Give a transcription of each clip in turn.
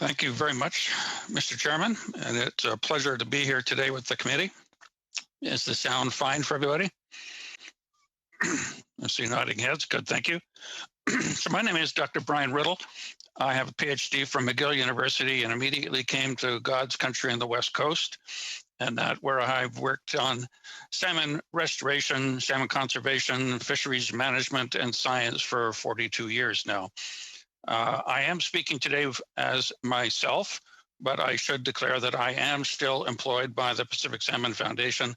Thank you very much, Mr. Chairman, and it's a pleasure to be here today with the committee. Is the sound fine for everybody? I see nodding heads. Good, thank you. So my name is Dr. Brian Riddell. I have a PhD from McGill University and immediately came to God's country on the West Coast, and that where I've worked on salmon restoration, salmon conservation, fisheries management, and science for 42 years now. I am speaking today as myself, but I should declare that I am still employed by the Pacific Salmon Foundation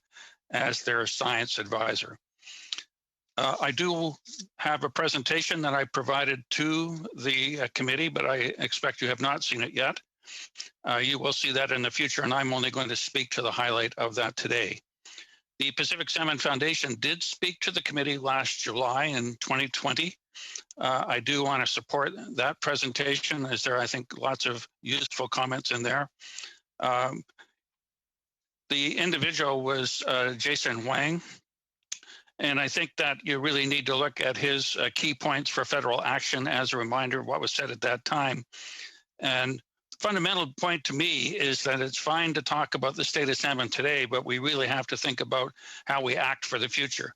as their science advisor. I do have a presentation that I provided to the committee, but I expect you have not seen it yet. You will see that in the future, and I'm only going to speak to the highlight of that today. The Pacific Salmon Foundation did speak to the committee last July in 2020. I do want to support that presentation, as there are, I think, lots of useful comments in there. The individual was Jason Wang, and I think that you really need to look at his key points for federal action as a reminder of what was said at that time. And fundamental point to me is that it's fine to talk about the state of salmon today, but we really have to think about how we act for the future.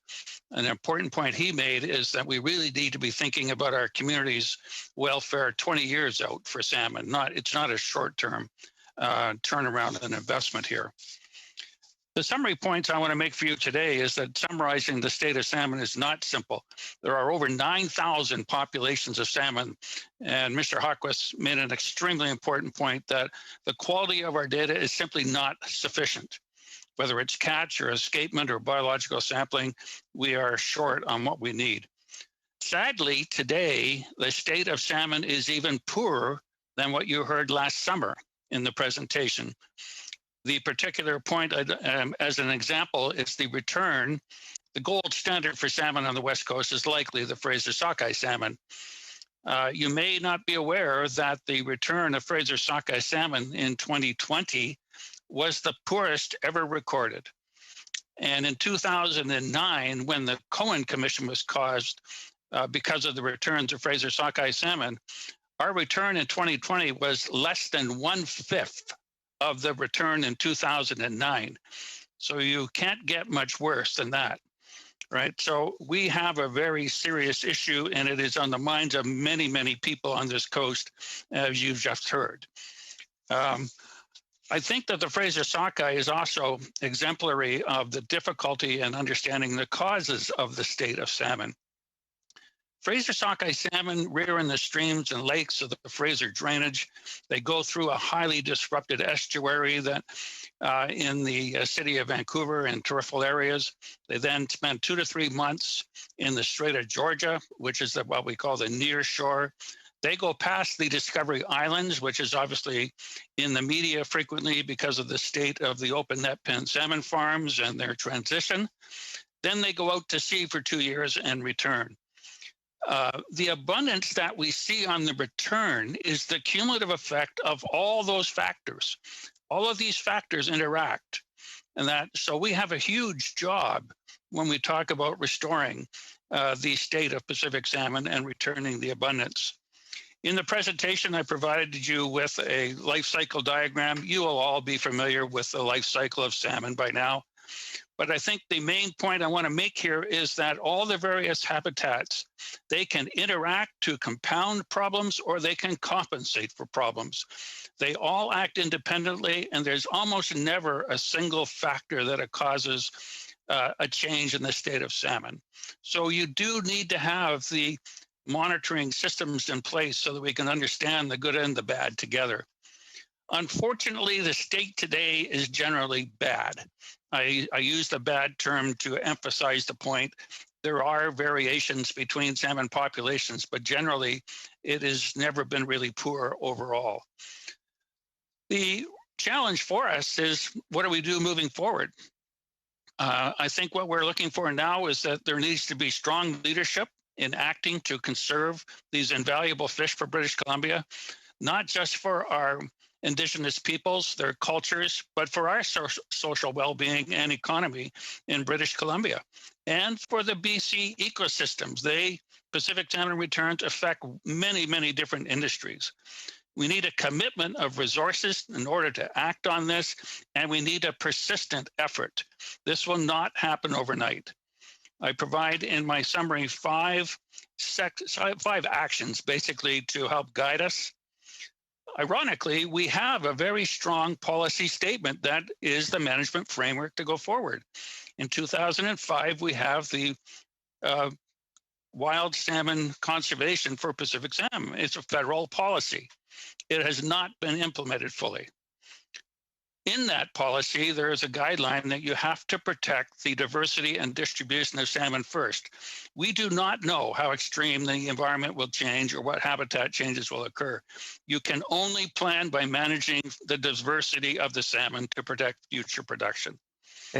An important point he made is that we really need to be thinking about our community's welfare 20 years out for salmon. It's not a short-term turnaround and investment here. The summary points I want to make for you today is that summarizing the state of salmon is not simple. There are over 9,000 populations of salmon, and Mr. Hawquist made an extremely important point that the quality of our data is simply not sufficient. Whether it's catch or escapement or biological sampling, we are short on what we need. Sadly, today, the state of salmon is even poorer than what you heard last summer in the presentation. The particular point, as an example, is the return. The gold standard for salmon on the West Coast is likely the Fraser sockeye salmon. You may not be aware that the return of Fraser sockeye salmon in 2020 was the poorest ever recorded. And in 2009, when the Cohen Commission was caused because of the returns of Fraser sockeye salmon, our return in 2020 was less than 1/5 of the return in 2009. So you can't get much worse than that, right? So we have a very serious issue, and it is on the minds of many, many people on this coast, as you've just heard. I think that the Fraser sockeye is also exemplary of the difficulty in understanding the causes of the state of salmon. Fraser sockeye salmon rear in the streams and lakes of the Fraser drainage. They go through a highly disrupted estuary that in the city of Vancouver and peripheral areas. They then spend 2 to 3 months in the Strait of Georgia, which is what we call the near shore. They go past the Discovery Islands, which is obviously in the media frequently because of the state of the open net pen salmon farms and their transition. Then they go out to sea for 2 years and return. The abundance that we see on the return is the cumulative effect of all those factors. All of these factors interact. So we have a huge job when we talk about restoring the state of Pacific salmon and returning the abundance. In the presentation, I provided you with a life cycle diagram. You will all be familiar with the life cycle of salmon by now. But I think the main point I want to make here is that all the various habitats, they can interact to compound problems or they can compensate for problems. They all act independently, and there's almost never a single factor that causes a change in the state of salmon. So you do need to have the monitoring systems in place so that we can understand the good and the bad together. Unfortunately, the state today is generally bad. I use the bad term to emphasize the point. There are variations between salmon populations, but generally it has never been really poor overall. The challenge for us is, what do we do moving forward? I think what we're looking for now is that there needs to be strong leadership in acting to conserve these invaluable fish for British Columbia, not just for our Indigenous peoples, their cultures, but for our social well-being and economy in British Columbia, and for the BC ecosystems. Pacific salmon returns affect many, many different industries. We need a commitment of resources in order to act on this, and we need a persistent effort. This will not happen overnight. I provide in my summary five actions basically to help guide us. Ironically, we have a very strong policy statement that is the management framework to go forward. In 2005, we have the wild salmon conservation for Pacific salmon. It's a federal policy. It has not been implemented fully. In that policy, there is a guideline that you have to protect the diversity and distribution of salmon first. We do not know how extreme the environment will change or what habitat changes will occur. You can only plan by managing the diversity of the salmon to protect future production.